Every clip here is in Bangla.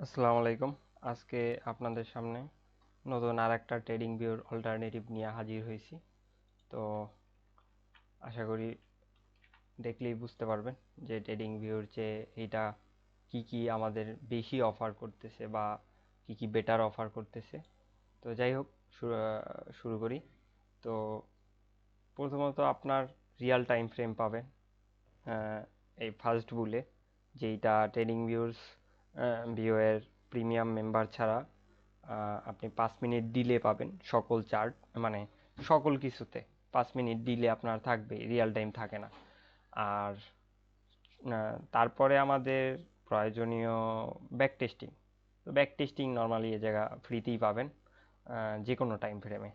আসসালামু আলাইকুম। আজকে আপনাদের সামনে নতুন আর একটা ট্রেডিং ভিউর অল্টারনেটিভ নিয়ে হাজির হয়েছি। তো আশা করি দেখলেই বুঝতে পারবেন যে ট্রেডিং ভিউর চেয়ে এইটা কি কি আমাদের বেশি অফার করতেছে বা কি কি বেটার অফার করতেছে। তো যাই হোক, শুরু করি। তো প্রথমত আপনার রিয়াল টাইম ফ্রেম পাবেন এই ফার্স্ট বুলে, যেইটা ট্রেডিং ভিউয়ের প্রিমিয়াম মেম্বার ছাড়া আপনি 5 মিনিট ডিলে পাবেন সকল চার্ট, মানে সকল কিছুতে 5 মিনিট ডিলে আপনার থাকবে, রিয়াল টাইম থাকে না। আর তারপরে আমাদের প্রয়োজনীয় ব্যাক টেস্টিং। তো ব্যাক টেস্টিং নর্মালি এ জায়গা ফ্রিতেই পাবেন, যে কোনো টাইম ফ্রেমে,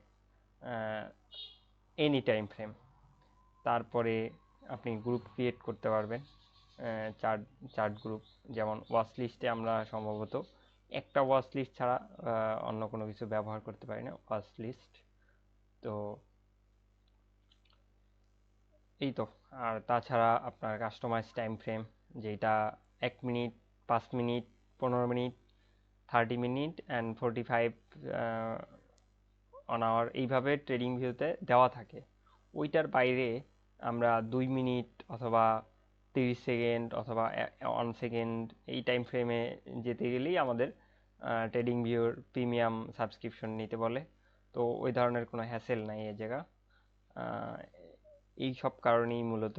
এনি টাইম ফ্রেম। তারপরে আপনি গ্রুপ ক্রিয়েট করতে পারবেন, চার্ট চার্ট গ্রুপ। যেমন ওয়াচ লিস্টে আমরা সম্ভবত একটা ওয়াচ লিস্ট ছাড়া অন্য কোনো কিছু ব্যবহার করতে পারি না, ওয়াচ লিস্ট। তো এই তো। আর তাছাড়া আপনার কাস্টমাইজ টাইম ফ্রেম, যেটা 1 মিনিট, 5 মিনিট, 15 মিনিট, 30 মিনিট অ্যান্ড 45 অন আওয়ার, এইভাবে ট্রেডিং ভিউতে দেওয়া থাকে। ওইটার বাইরে আমরা 2 মিনিট অথবা 30 সেকেন্ড অথবা 1 সেকেন্ড এই টাইম ফ্রেমে যেতে গেলেই আমাদের ট্রেডিং ভিউর প্রিমিয়াম সাবস্ক্রিপশন নিতে বলে। তো ওই ধরনের কোনো হ্যাসেল নাই এ জায়গা। আহ, এই সব কারণেই মূলত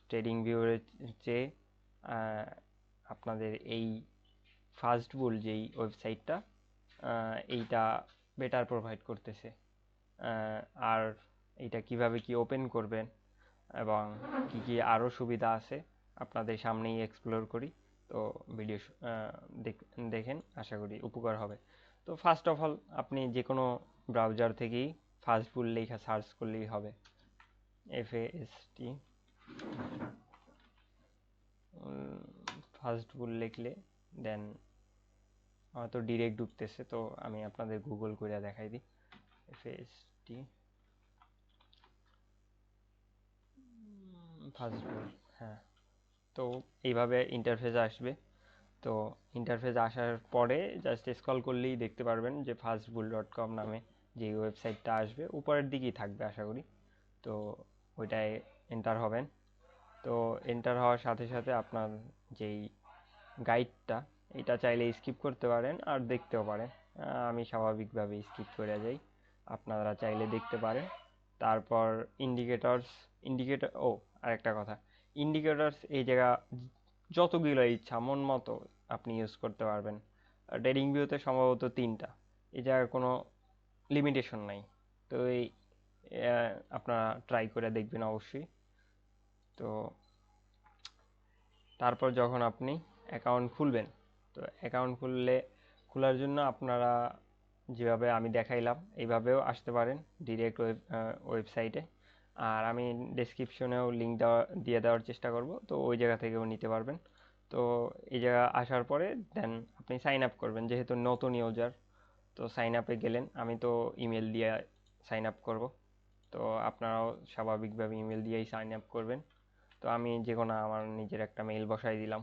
ট্রেডিং ভিউর চেয়ে আহ, আপনাদের এই ফাস্ট বুল যেই ওয়েবসাইটটা, এইটা বেটার প্রোভাইড করতেছে। আর এইটা কিভাবে কি ওপেন করবেন এবং কি কি আরও সুবিধা আছে আপনাদের সামনেই এক্সপ্লোর করি। তো ভিডিও দেখেন, আশা করি উপকার হবে। তো ফার্স্ট অফ অল আপনি যে কোনো ব্রাউজার থেকেই ফাস্ট বুল লেখা সার্চ করলেই হবে, FAST। ফাস্ট বুল লিখলে দেন আমার তো ডিরেক্ট ঢুকতেছে, তো আমি আপনাদের গুগল করে দেখাই দিই। FAST ফাস্ট বুল, হ্যাঁ। তো এইভাবে ইন্টারফেস আসবে। তো ইন্টারফেস আসার পরে জাস্ট স্ক্রল করলেই দেখতে পারবেন যে fastbull.com নামে যে ওয়েবসাইটটা আসবে, উপরের দিকেই থাকবে আশা করি। তো ওইটায় এন্টার হবেন। তো এন্টার হওয়ার সাথে সাথে আপনার যেই গাইডটা, এটা চাইলে স্কিপ করতে পারেন আর দেখতেও পারেন। আমি স্বাভাবিকভাবে স্কিপ করে যাই, আপনারা চাইলে দেখতে পারেন। তারপর ইন্ডিকেটরস, আরেকটা কথা, ইন্ডিকেটরস এই জায়গা যতগুলো ইচ্ছা মন মতো আপনি ইউজ করতে পারবেন। ট্রেডিং ভিউতে সম্ভবত 3টা, এই জায়গায় কোনো লিমিটেশন নাই। তো এই আপনারা ট্রাই করে দেখবেন অবশ্যই। তো তারপর যখন আপনি অ্যাকাউন্ট খুলবেন, তো অ্যাকাউন্ট খোলার জন্য আপনারা যেভাবে আমি দেখাইলাম এইভাবেও আসতে পারেন ডিরেক্ট ওয়েবসাইটে। আর আমি ডেসক্রিপশনেও লিঙ্ক দিয়ে দেওয়ার চেষ্টা করব, তো ওই জায়গা থেকেও নিতে পারবেন। তো এই জায়গা আসার পরে দেন আপনি সাইন আপ করবেন, যেহেতু নতুন ইউজার। তো সাইন আপে গেলেন, আমি তো ইমেল দিয়ে সাইন আপ করব। তো আপনারাও স্বাভাবিকভাবে ইমেল দিয়েই সাইন আপ করবেন। তো আমি যে কোনো আমার নিজের একটা মেইল বসাই দিলাম।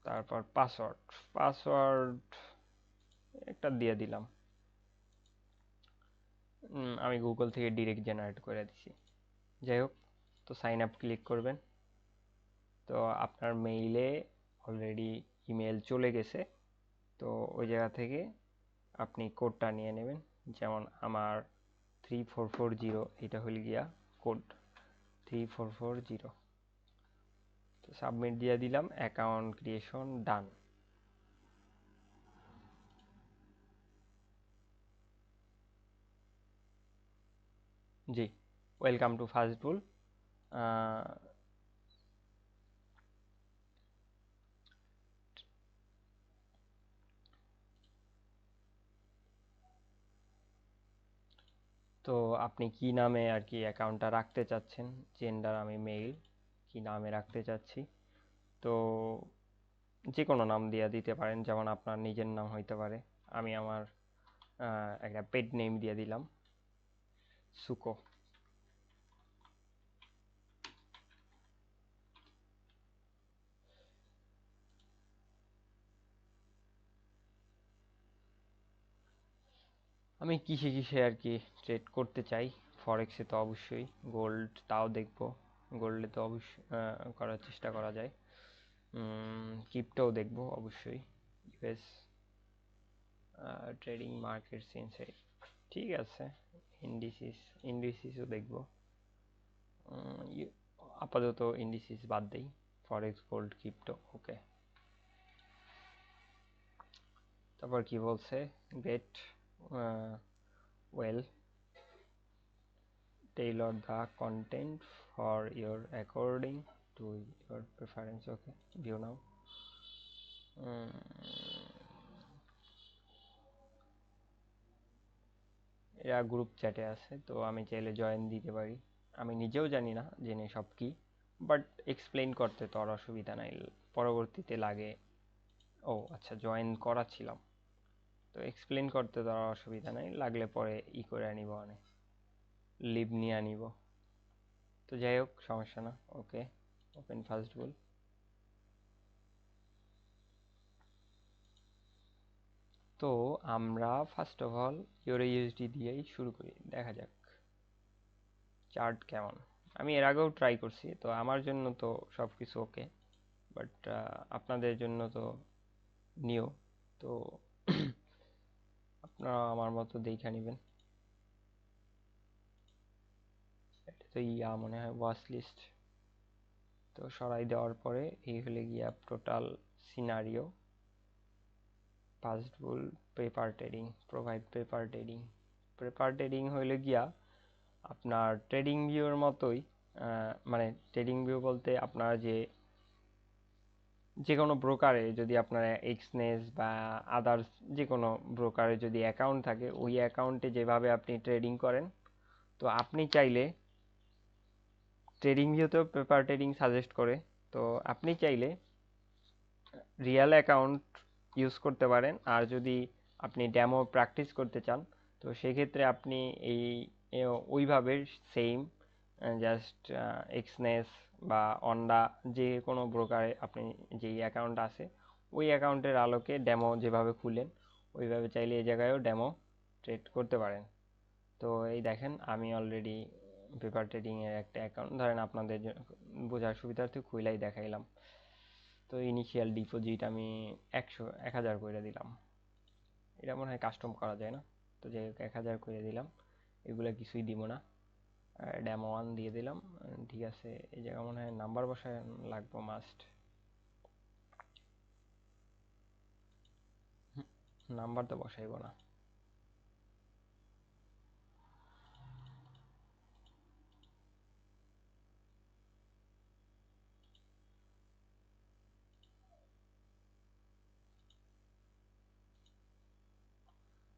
তারপর পাসওয়ার্ড পাসওয়ার্ড একটা দিয়ে দিলাম। আমি গুগল থেকে ডিরেক্ট জেনারেট করে দিছি। যাই হোক, তো সাইন আপ ক্লিক করবেন। তো আপনার মেইলে অলরেডি ইমেল চলে গেছে। তো ওই জায়গা থেকে আপনি কোডটা নিয়ে নেবেন। যেমন আমার 3440, এটা হল গিয়া কোড 3440। তো সাবমিট দিয়ে দিলাম, অ্যাকাউন্ট ক্রিয়েশন ডান। জি, ওয়েলকাম টু ফাস্টবুল। তো আপনি কি নামে আর কি অ্যাকাউন্টটা রাখতে চাচ্ছেন, জেন্ডার আমি মেল, কি নামে রাখতে চাচ্ছি। তো যে কোনো নাম দিয়ে দিতে পারেন, যেমন আপনার নিজের নাম হইতে পারে, আমি আমার একটা পেট নেম দিয়ে দিলাম সুকো। আমি কিসে কিসে আর কি ট্রেড করতে চাই, ফরেক্সে তো অবশ্যই, গোল্ড তাও দেখবো, গোল্ডে তো অবশ্যই করার চেষ্টা করা যায়, ক্রিপ্টোও দেখবো অবশ্যই, ইউএস ট্রেডিং মার্কেট সেন্সে ঠিক আছে, ইন্ডিসিস ইন্ডিসিসও দেখবো, আপাতত ইন্ডিসিস বাদ দেই, ফরেক্স গোল্ড ক্রিপ্টো ওকে। তারপর কি বলছে, get well tailor the content for your according to your preference, okay, view now. এরা গ্রুপ চ্যাটে আছে, তো আমি চাইলে জয়েন দিতে পারি, আমি নিজেও জানি না জেনে সব কি, বাট এক্সপ্লেইন করতে তো আর অসুবিধা নাই, পরবর্তীতে লাগে। ও আচ্ছা, জয়েন করাছিলাম, তো এক্সপ্লেইন করতে তো আর অসুবিধা নাই, লাগলে পরে ই করে আনিব, অনেক লিভ নিয়ে আনিব, তো যাই হোক সমস্যা না, ওকে ওপেন ফার্স্ট বুল। তো আমরা first of all euro USD দিয়েই শুরু করি, দেখা যাক চার্ট কেমন। আমি এর আগেও ট্রাই করছি, তো আমার জন্য তো সব কিছু ওকে, বাট আপনাদের জন্য তো নিউ, তো আপনারা আমার মতো দেখে নেবেন। এটা তো ইয়া মনে হয় ওয়াচ লিস্ট, তো সরাই দেওয়ার পরে এই হলে গিয়া total scenario, Fastbull, paper trading, provide paper trading. Paper trading হইলে গিয়া আপনার ট্রেডিং ভিউর মতোই, মানে ট্রেডিং ভিউ বলতে আপনারা যে কোনো ব্রোকারে যদি আপনার এক্সনেস বা আদার্স যে কোনো ব্রোকারে যদি অ্যাকাউন্ট থাকে, ওই অ্যাকাউন্টে যেভাবে আপনি ট্রেডিং করেন, তো আপনি চাইলে ট্রেডিং ভিউতেও পেপার ট্রেডিং সাজেস্ট করে, তো আপনি চাইলে রিয়েল অ্যাকাউন্ট ইউজ করতে পারেন, আর যদি আপনি ডেমো প্র্যাকটিস করতে চান, তো সেক্ষেত্রে আপনি এই ওইভাবে সেম জাস্ট এক্সনেস বা অন্ডা যে কোনো ব্রোকারে আপনি যেই অ্যাকাউন্ট আছে, ওই অ্যাকাউন্টের আলোকে ডেমো যেভাবে খুলেন, ওইভাবে চাইলে এই জায়গায়ও ডেমো ট্রেড করতে পারেন। তো এই দেখেন আমি অলরেডি পেপার ট্রেডিংয়ের একটা অ্যাকাউন্ট, ধরেন আপনাদের বোঝার সুবিধার্থে খুইলাই দেখাইলাম। তো ইনিশিয়াল ডিপোজিট আমি 1,000 করে দিলাম, এটা মনে হয় কাস্টম করা যায় না, তো যাই হোক 1,000 করে দিলাম, এগুলো কিছুই দিব না, ডেমো 1 দিয়ে দিলাম। ঠিক আছে, এই জায়গা মনে হয় নাম্বার বসায় লাগবো মাস্ট, নাম্বার তো বসাইব না।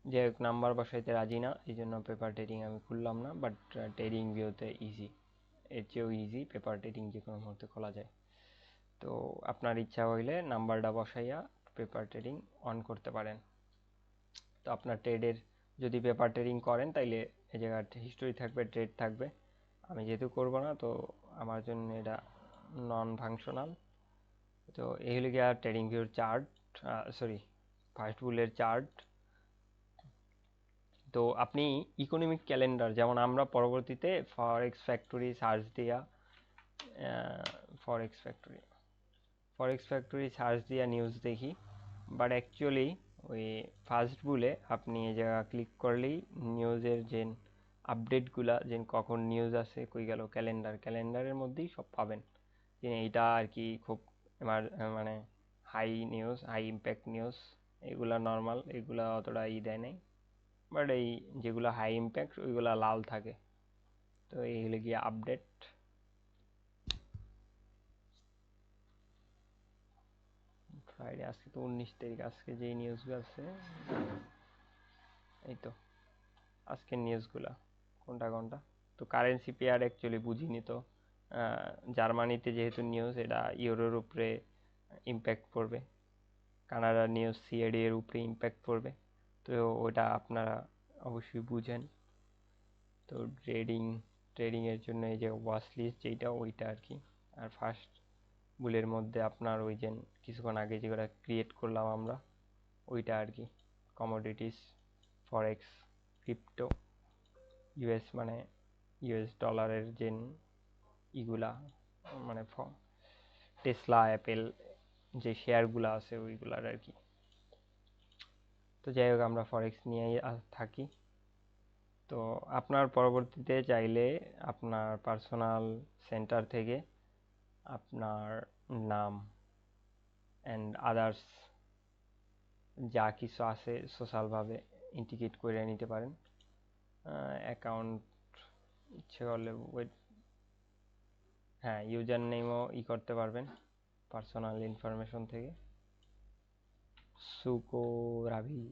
যাই হোক নাম্বার বসাইতে রাজি না, এই জন্য পেপার ট্রেডিং আমি খুললাম না, বাট ট্রেডিং ভিউতে ইজি, এর চেয়েও ইজি পেপার ট্রেডিং যে কোনো মুহূর্তে খোলা যায়। তো আপনার ইচ্ছা হইলে নাম্বারটা বসাইয়া পেপার ট্রেডিং অন করতে পারেন। তো আপনার ট্রেডের যদি পেপার ট্রেডিং করেন, তাইলে এই জায়গায় হিস্টোরি থাকবে, ট্রেড থাকবে, আমি যেহেতু করবো না, তো আমার জন্য এটা নন ফাংশনাল। তো এই হলো গিয়া ট্রেডিং ভিউর চার্ট, সরি ফার্স্ট বুলের চার্ট। তো আপনি ইকোনমিক ক্যালেন্ডার, যেমন আমরা পরবর্তীতে ফরেক্স ফ্যাক্টরি সার্চ দিয়া, ফরেক্স ফ্যাক্টরি ফরেক্স ফ্যাক্টরি সার্চ দিয়া নিউজ দেখি, বাট অ্যাকচুয়ালি ওই ফার্স্ট বুলে আপনি এই জায়গা ক্লিক করলেই নিউজের যে আপডেটগুলা, যে কখন নিউজ আছে, কই গেল ক্যালেন্ডার, ক্যালেন্ডারের মধ্যেই সব পাবেন, যে এইটা আর কি খুব মানে high news, high impact news, এগুলা নর্মাল, এগুলা অতটা দেয় নাই, বাট এই যেগুলো হাই ইম্প্যাক্ট ওইগুলা লাল থাকে। তো এইগুলো গিয়ে আপডেট, ফ্রাইডে, আজকে তো 19 তারিখ, আজকে যেই নিউজগুলো আছে, এই তো আজকের নিউজগুলা কোনটা কোনটা। তো কারেন্সি পেয়ার অ্যাকচুয়ালি বুঝিনি, তো জার্মানিতে যেহেতু নিউজ, এটা ইউরোর উপরে ইম্প্যাক্ট পড়বে, কানাডার নিউজ সিএডি এর উপরে ইম্প্যাক্ট পড়বে, তো ওটা আপনারা অবশ্যই বুঝেন। তো ট্রেডিংয়ের জন্য এই যে ওয়াচ লিস্ট যেটা ওইটা আর কি। আর ফার্স্ট বুলের মধ্যে আপনার ওই যে কিছুক্ষণ আগে যেগুলো ক্রিয়েট করলাম আমরা ওইটা আর কি, কমোডিটিস, ফরেক্স, ক্রিপ্টো, ইউএস মানে ইউএস ডলারের যে ইগুলা মানে টেসলা, অ্যাপেল যে শেয়ারগুলো আছে ওইগুলার আর কি। তো যাই হোক, আমরা ফরেক্স নিয়েই থাকি। তো আপনার পরবর্তীতে চাইলে আপনার পার্সোনাল সেন্টার থেকে আপনার নাম অ্যান্ড আদার্স যা কিছু আছে সোশ্যালভাবে ইন্ডিকেট করে নিতে পারেন। অ্যাকাউন্ট ইচ্ছে করলে হ্যাঁ, ইউজার নেমও করতে পারবেন পার্সোনাল ইনফরমেশন থেকে। সুকো রাভি,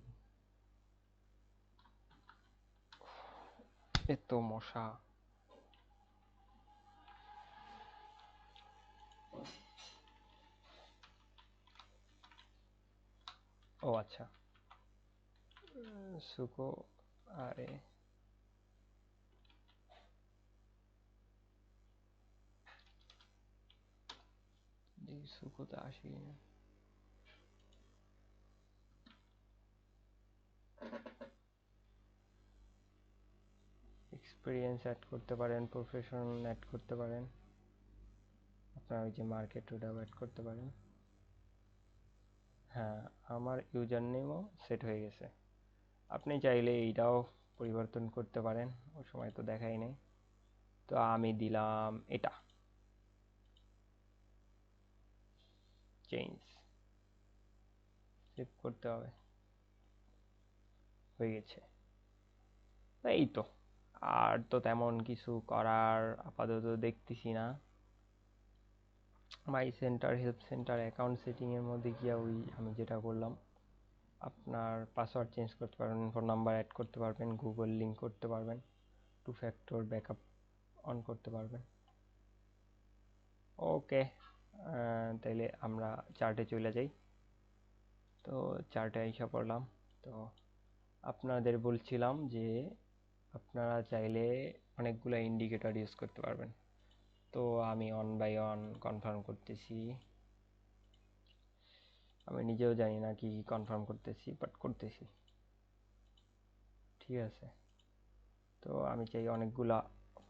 এত মশা। ও আচ্ছা, সুকো, আরে সুকোতে আসি না। এক্সপিরিয়েন্স অ্যাড করতে পারেন, প্রফেশন অ্যাড করতে পারেন, আপনার ওই যে মার্কেট ওটাও অ্যাড করতে পারেন। হ্যাঁ, আমার ইউজার নেমও সেট হয়ে গেছে। আপনি চাইলে এইটাও পরিবর্তন করতে পারেন, ওই সময় তো দেখাই নেই। তো আমি দিলাম এটা, চেঞ্জ, সেভ করতে হবে, হয়ে গেছে। এই তো, আর তো তেমন কিছু করার আপাতত দেখতেছি না। মাই সেন্টার, হেল্প সেন্টার, অ্যাকাউন্ট সেটিংয়ের মধ্যে গিয়ে ওই আমি যেটা বললাম, আপনার পাসওয়ার্ড চেঞ্জ করতে পারবেন, ফোন নাম্বার অ্যাড করতে পারবেন, গুগল লিঙ্ক করতে পারবেন, টু ফ্যাক্টর ব্যাকআপ অন করতে পারবেন। ওকে, তাইলে আমরা চার্টে চলে যাই। তো চার্টে আইসা পড়লাম। তো আপনাদের বলছিলাম যে আপনারা চাইলে অনেকগুলো ইন্ডিকেটর ইউজ করতে পারবেন। তো আমি অন বাই অন কনফার্ম করতেছি। আমি নিজেও জানি না কি কনফার্ম করতেছি, বাট করতেছি, ঠিক আছে। তো আমি চাই অনেকগুলা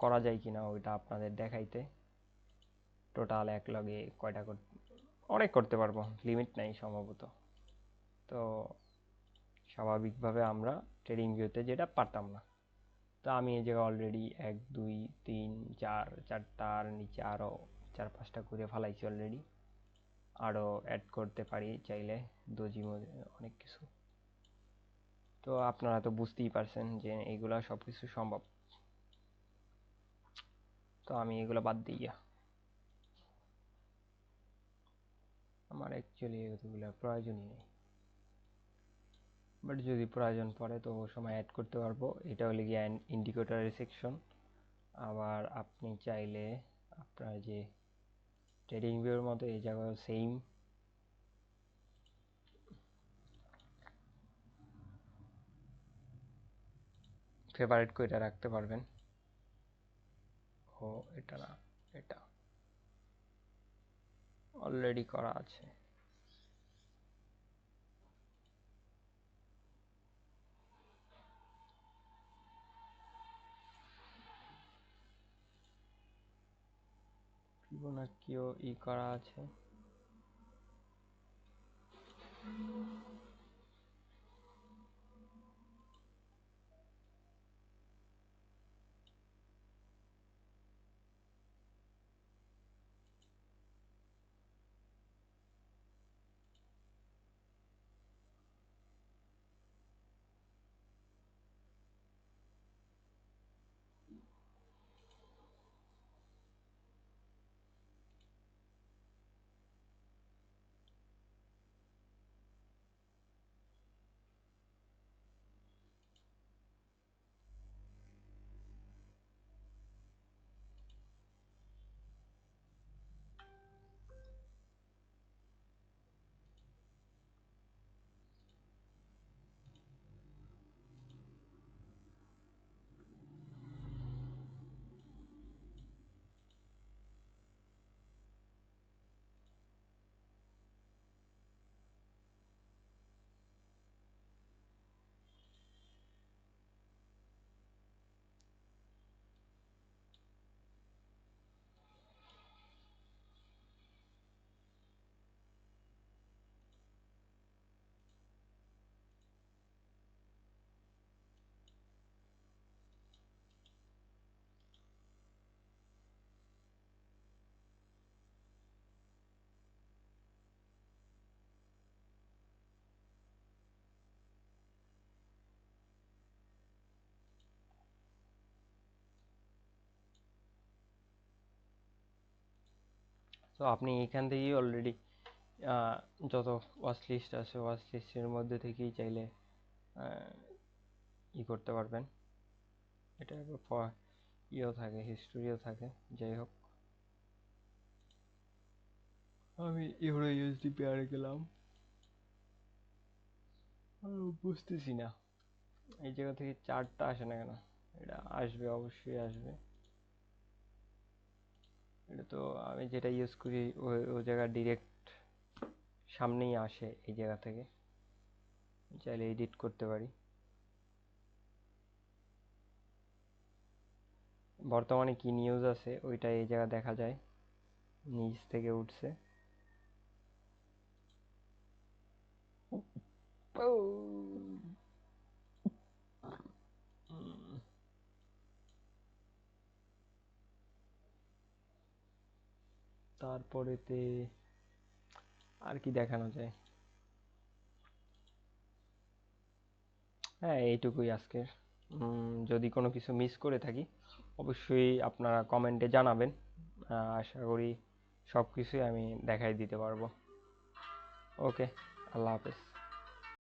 করা যায় কিনা ওইটা আপনাদের দেখাইতে। টোটাল এক লগে কয়টা অনেক করতে পারবো, লিমিট নাই সম্ভবত। তো স্বাভাবিকভাবে আমরা ট্রেডিং ভিউতে যেটা পারতাম না, তো আমি এই জায়গায় অলরেডি 1 2 3 4 চারটা, আর নিচে আরও 4 5টা করে ফেলাইছি অলরেডি। আরও অ্যাড করতে পারি চাইলে, দোজি অনেক কিছু। তো আপনারা তো বুঝতেই পারছেন যে এইগুলা সব কিছু সম্ভব। তো আমি এগুলো বাদ দিয়া, আমার অ্যাকচুয়ালি এগুলো প্রয়োজনই নেই, বাট যদি প্রয়োজন পড়ে তো ও সময় অ্যাড করতে পারবো। এটা হলে গিয়ে ইন্ডিকেটরের সেকশন। আবার আপনি চাইলে আপনার যে ট্রেডিং ভিউর মতো এই জায়গায় সেম ফেভারিট করে রাখতে পারবেন। ও এটা না, এটা অলরেডি করা আছে। ফিবোনাকিও করা আছে। তো আপনি এখান থেকেই অলরেডি যত ওয়াচ লিস্ট আছে ওয়াচ লিস্টের মধ্যে থেকেই চাইলে করতে পারবেন। এটা ইয়েও থাকে, হিস্টোরিও থাকে। যাই হোক, আমি ইউরো ইউএসডি পেয়ারে গেলাম, বুঝতেছি না এই জায়গা থেকে চার্টটা আসে না কেন। এটা আসবে, অবশ্যই আসবে। এটা তো আমি যেটা ইউজ করি ওই জায়গা ডিরেক্ট সামনেই আসে, এই জায়গা থেকে চাইলে এডিট করতে পারি। বর্তমানে কি নিউজ আছে ওইটা এই জায়গা দেখা যায়, নিচ থেকে উঠছে। তারপরেতে আর কি দেখানো যায়? হ্যাঁ, এইটুকুই আজকের। যদি কোনো কিছু মিস করে থাকি অবশ্যই আপনারা কমেন্টে জানাবেন। আশা করি সব কিছুই আমি দেখাই দিতে পারবো। ওকে, আল্লাহ হাফেজ।